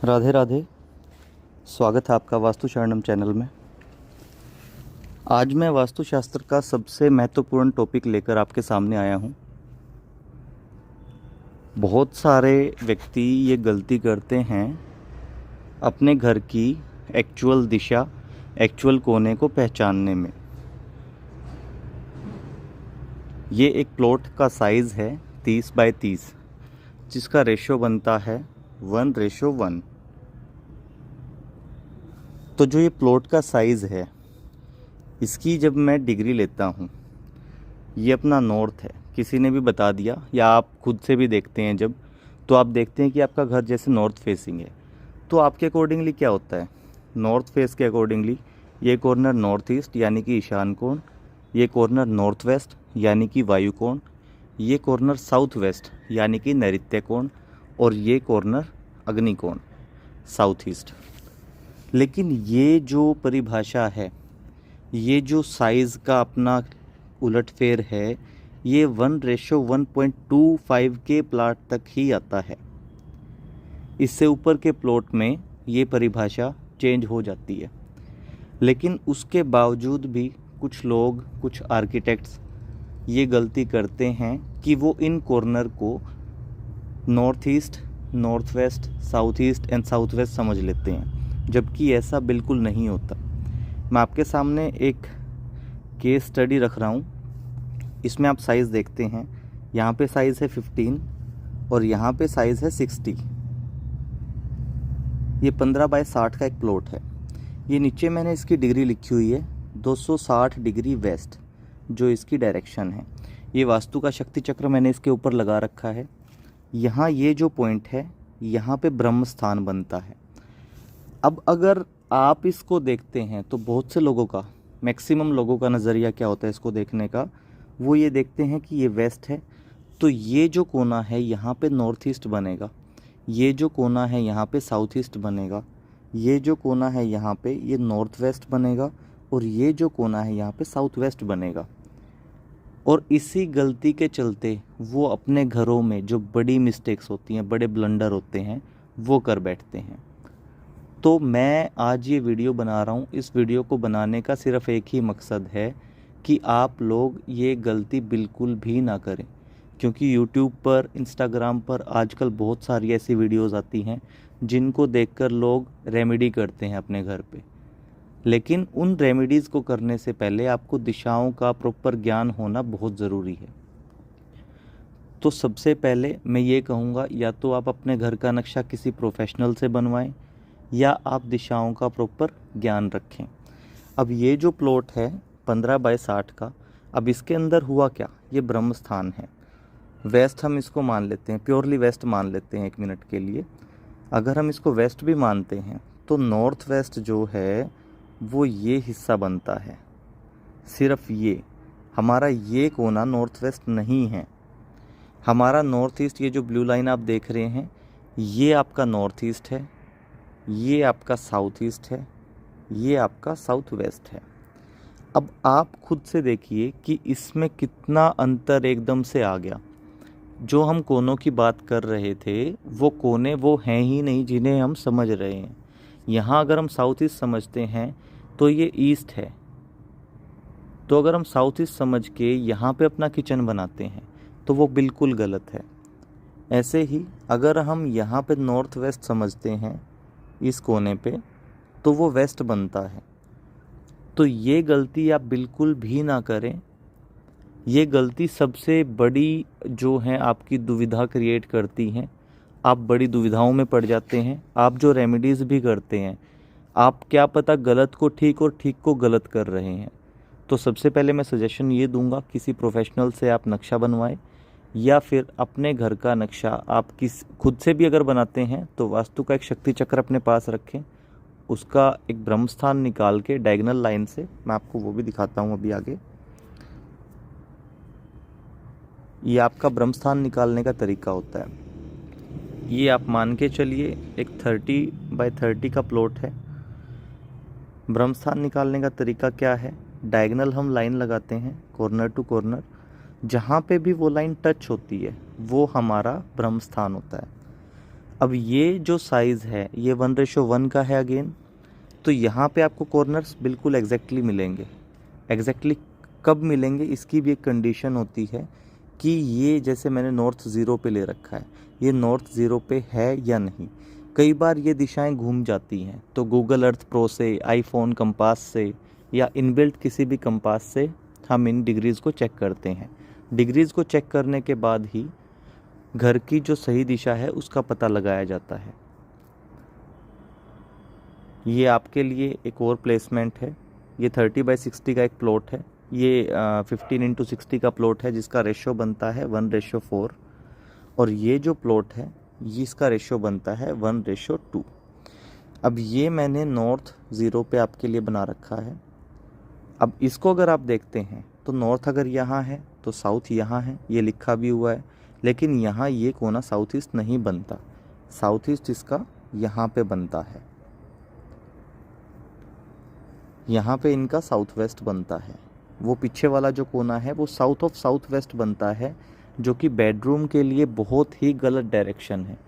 राधे राधे। स्वागत है आपका वास्तु शरणम चैनल में। आज मैं वास्तुशास्त्र का सबसे महत्वपूर्ण टॉपिक लेकर आपके सामने आया हूँ। बहुत सारे व्यक्ति ये गलती करते हैं अपने घर की एक्चुअल दिशा, एक्चुअल कोने को पहचानने में। ये एक प्लॉट का साइज़ है 30 बाय 30, जिसका रेशो बनता है 1:1। तो जो ये प्लॉट का साइज़ है, इसकी जब मैं डिग्री लेता हूँ, ये अपना नॉर्थ है, किसी ने भी बता दिया या आप खुद से भी देखते हैं जब, तो आप देखते हैं कि आपका घर जैसे नॉर्थ फेसिंग है, तो आपके अकॉर्डिंगली क्या होता है, नॉर्थ फेस के अकॉर्डिंगली ये कॉर्नर नॉर्थ ईस्ट यानी कि ईशान कोण, ये कॉर्नर नॉर्थ वेस्ट यानी कि वायु कोण, ये कॉर्नर साउथ वेस्ट यानी कि नैऋत्य कोण, और ये कॉर्नर अग्नि कोण साउथ ईस्ट। लेकिन ये जो परिभाषा है, ये जो साइज़ का अपना उलटफेर है, ये 1:1.25 के प्लॉट तक ही आता है। इससे ऊपर के प्लॉट में ये परिभाषा चेंज हो जाती है। लेकिन उसके बावजूद भी कुछ लोग, कुछ आर्किटेक्ट्स ये गलती करते हैं कि वो इन कॉर्नर को north east, north west, south east and south west समझ लेते हैं, जबकि ऐसा बिल्कुल नहीं होता। मैं आपके सामने एक केस स्टडी रख रहा हूँ। इसमें आप साइज़ देखते हैं, यहाँ पे साइज़ है 15 और यहाँ पे साइज़ है 60। ये 15 बाय 60 का एक प्लॉट है। ये नीचे मैंने इसकी डिग्री लिखी हुई है 260 डिग्री वेस्ट, जो इसकी डायरेक्शन है। ये वास्तु का शक्ति चक्र मैंने इसके ऊपर लगा रखा है। यहाँ ये जो पॉइंट है, यहाँ पे ब्रह्म स्थान बनता है। अब अगर आप इसको देखते हैं तो बहुत से लोगों का, मैक्सिमम लोगों का नज़रिया क्या होता है इसको देखने का, वो ये देखते हैं कि ये वेस्ट है, तो ये जो कोना है यहाँ पे नॉर्थ ईस्ट बनेगा, ये जो कोना है यहाँ पे साउथ ईस्ट बनेगा, ये जो कोना है यहाँ पे ये नॉर्थ वेस्ट बनेगा, और ये जो कोना है यहाँ पे साउथ वेस्ट बनेगा। और इसी गलती के चलते वो अपने घरों में जो बड़ी मिस्टेक्स होती हैं, बड़े ब्लंडर होते हैं, वो कर बैठते हैं। तो मैं आज ये वीडियो बना रहा हूँ। इस वीडियो को बनाने का सिर्फ एक ही मकसद है कि आप लोग ये गलती बिल्कुल भी ना करें, क्योंकि YouTube पर, Instagram पर आजकल बहुत सारी ऐसी वीडियोस आती हैं जिनको देखकर लोग रेमेडी करते हैं अपने घर पे। लेकिन उन रेमेडीज़ को करने से पहले आपको दिशाओं का प्रॉपर ज्ञान होना बहुत ज़रूरी है। तो सबसे पहले मैं ये कहूँगा, या तो आप अपने घर का नक्शा किसी प्रोफेशनल से बनवाएं, या आप दिशाओं का प्रॉपर ज्ञान रखें। अब ये जो प्लॉट है 15 बाय 60 का, अब इसके अंदर हुआ क्या, ये ब्रह्म स्थान है। वेस्ट हम इसको मान लेते हैं, प्योरली वेस्ट मान लेते हैं 1 मिनट के लिए। अगर हम इसको वेस्ट भी मानते हैं तो नॉर्थ वेस्ट जो है वो ये हिस्सा बनता है। सिर्फ ये हमारा ये कोना नॉर्थ वेस्ट नहीं है। हमारा नॉर्थ ईस्ट, ये जो ब्लू लाइन आप देख रहे हैं, ये आपका नॉर्थ ईस्ट है, ये आपका साउथ ईस्ट है, ये आपका साउथ वेस्ट है। अब आप खुद से देखिए कि इसमें कितना अंतर एकदम से आ गया। जो हम कोनों की बात कर रहे थे, वो कोने वो हैं ही नहीं जिन्हें हम समझ रहे हैं। यहाँ अगर हम साउथ ईस्ट समझते हैं तो ये ईस्ट है, तो अगर हम साउथ ईस्ट समझ के यहाँ पे अपना किचन बनाते हैं तो वो बिल्कुल गलत है। ऐसे ही अगर हम यहाँ पे नॉर्थ वेस्ट समझते हैं इस कोने पे, तो वो वेस्ट बनता है। तो ये गलती आप बिल्कुल भी ना करें। ये गलती सबसे बड़ी जो है आपकी दुविधा क्रिएट करती हैं। आप बड़ी दुविधाओं में पड़ जाते हैं। आप जो रेमेडीज़ भी करते हैं, आप क्या पता गलत को ठीक और ठीक को गलत कर रहे हैं। तो सबसे पहले मैं सजेशन ये दूंगा, किसी प्रोफेशनल से आप नक्शा बनवाएं, या फिर अपने घर का नक्शा आप खुद से भी अगर बनाते हैं तो वास्तु का एक शक्ति चक्र अपने पास रखें, उसका एक ब्रह्म स्थान निकाल के डायगोनल लाइन से, मैं आपको वो भी दिखाता हूँ अभी आगे। ये आपका ब्रह्म स्थान निकालने का तरीका होता है। ये आप मान के चलिए एक 30 बाय 30 का प्लॉट है। ब्रह्म स्थान निकालने का तरीका क्या है, डायगोनल हम लाइन लगाते हैं कॉर्नर टू कॉर्नर। जहाँ पे भी वो लाइन टच होती है वो हमारा ब्रह्म स्थान होता है। अब ये जो साइज़ है ये 1:1 का है अगेन। तो यहाँ पे आपको कॉर्नर्स बिल्कुल एग्जैक्टली मिलेंगे। एग्जैक्टली कब मिलेंगे इसकी भी एक कंडीशन होती है कि ये जैसे मैंने नॉर्थ 0 पे ले रखा है, ये नॉर्थ 0 पे है या नहीं। कई बार ये दिशाएं घूम जाती हैं, तो गूगल अर्थ प्रो से, आईफोन कंपास से या इनबिल्ट किसी भी कंपास से हम इन डिग्रीज़ को चेक करते हैं। डिग्रीज़ को चेक करने के बाद ही घर की जो सही दिशा है उसका पता लगाया जाता है। ये आपके लिए एक और प्लेसमेंट है। ये 30/60 का एक प्लॉट है। ये 15x60 का प्लॉट है जिसका रेशो बनता है 1:4। और ये जो प्लॉट है ये इसका रेशो बनता है 1:2। अब ये मैंने नॉर्थ 0 पे आपके लिए बना रखा है। अब इसको अगर आप देखते हैं तो नॉर्थ अगर यहाँ है तो साउथ यहाँ है, ये लिखा भी हुआ है। लेकिन यहाँ ये कोना साउथ ईस्ट नहीं बनता, साउथ ईस्ट इसका यहाँ पे बनता है, यहाँ पे इनका साउथ वेस्ट बनता है। वो पीछे वाला जो कोना है वो साउथ ऑफ साउथ वेस्ट बनता है, जो कि बेडरूम के लिए बहुत ही गलत डायरेक्शन है।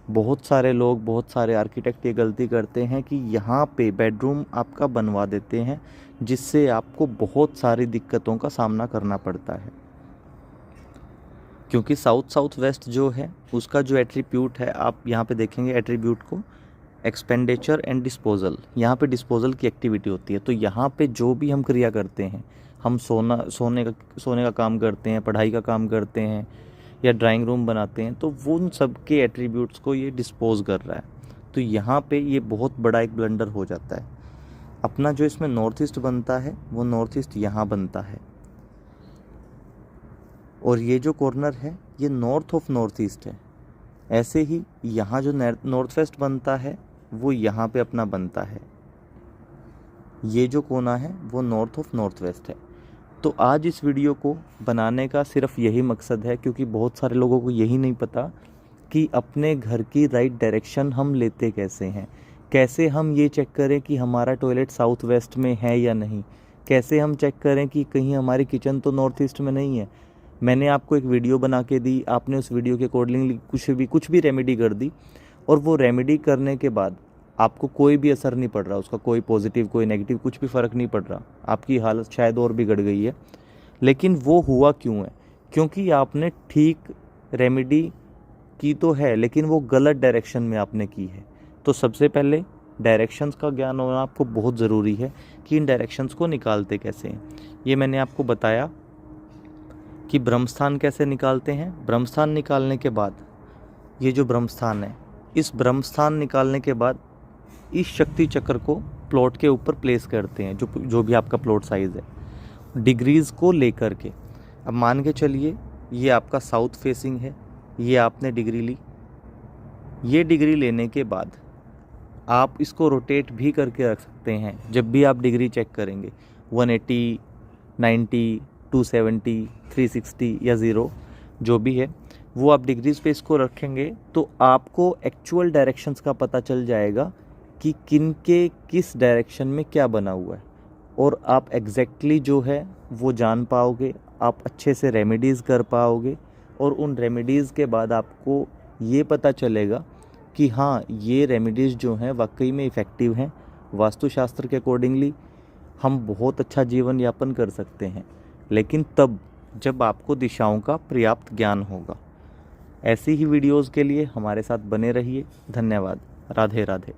बहुत सारे लोग, बहुत सारे आर्किटेक्ट ये गलती करते हैं कि यहाँ पे बेडरूम आपका बनवा देते हैं, जिससे आपको बहुत सारी दिक्कतों का सामना करना पड़ता है। क्योंकि साउथ साउथ वेस्ट जो है उसका जो एट्रीब्यूट है, आप यहाँ पे देखेंगे एट्रीब्यूट को, एक्सपेंडिचर एंड डिस्पोजल। यहाँ पे डिस्पोजल की एक्टिविटी होती है। तो यहाँ पे जो भी हम क्रिया करते हैं, हम सोने का काम करते हैं, पढ़ाई का काम करते हैं या ड्राइंग रूम बनाते हैं, तो वो उन सब के एट्रीब्यूट्स को ये डिस्पोज कर रहा है। तो यहाँ पे ये बहुत बड़ा एक ब्लंडर हो जाता है। अपना जो इसमें नॉर्थ ईस्ट बनता है वो नॉर्थ ईस्ट यहाँ बनता है, और ये जो कॉर्नर है ये नॉर्थ ऑफ नॉर्थ ईस्ट है। ऐसे ही यहाँ जो नॉर्थ वेस्ट बनता है वो यहाँ पे अपना बनता है। ये जो कोना है वो नॉर्थ ऑफ नॉर्थ वेस्ट है। तो आज इस वीडियो को बनाने का सिर्फ यही मकसद है, क्योंकि बहुत सारे लोगों को यही नहीं पता कि अपने घर की राइट डायरेक्शन हम लेते कैसे हैं। कैसे हम ये चेक करें कि हमारा टॉयलेट साउथ वेस्ट में है या नहीं। कैसे हम चेक करें कि कहीं हमारी किचन तो नॉर्थ ईस्ट में नहीं है। मैंने आपको एक वीडियो बना के दी, आपने उस वीडियो के अकॉर्डिंगली कुछ भी रेमेडी कर दी, और वो रेमेडी करने के बाद आपको कोई भी असर नहीं पड़ रहा, उसका कोई पॉजिटिव कोई नेगेटिव कुछ भी फ़र्क नहीं पड़ रहा, आपकी हालत शायद और बिगड़ गई है। लेकिन वो हुआ क्यों है? क्योंकि आपने ठीक रेमेडी की तो है, लेकिन वो गलत डायरेक्शन में आपने की है। तो सबसे पहले डायरेक्शंस का ज्ञान होना आपको बहुत ज़रूरी है कि इन डायरेक्शंस को निकालते कैसे हैं। ये मैंने आपको बताया कि ब्रह्मस्थान कैसे निकालते हैं। ब्रह्मस्थान निकालने के बाद ये जो ब्रह्मस्थान है, इस ब्रह्मस्थान निकालने के बाद इस शक्ति चक्र को प्लॉट के ऊपर प्लेस करते हैं, जो भी आपका प्लॉट साइज़ है, डिग्रीज़ को लेकर के। अब मान के चलिए ये आपका साउथ फेसिंग है, ये आपने डिग्री ली। ये डिग्री लेने के बाद आप इसको रोटेट भी करके रख सकते हैं। जब भी आप डिग्री चेक करेंगे 180, 90, 270, 360 या 0 जो भी है, वो आप डिग्रीज पे इसको रखेंगे तो आपको एक्चुअल डायरेक्शंस का पता चल जाएगा कि किन के किस डायरेक्शन में क्या बना हुआ है, और आप एग्जैक्टली जो है वो जान पाओगे। आप अच्छे से रेमेडीज़ कर पाओगे, और उन रेमेडीज़ के बाद आपको ये पता चलेगा कि हाँ, ये रेमेडीज़ जो हैं वाकई में इफ़ेक्टिव हैं। वास्तुशास्त्र के अकॉर्डिंगली हम बहुत अच्छा जीवन यापन कर सकते हैं, लेकिन तब जब आपको दिशाओं का पर्याप्त ज्ञान होगा। ऐसी ही वीडियोज़ के लिए हमारे साथ बने रहिए। धन्यवाद। राधे राधे।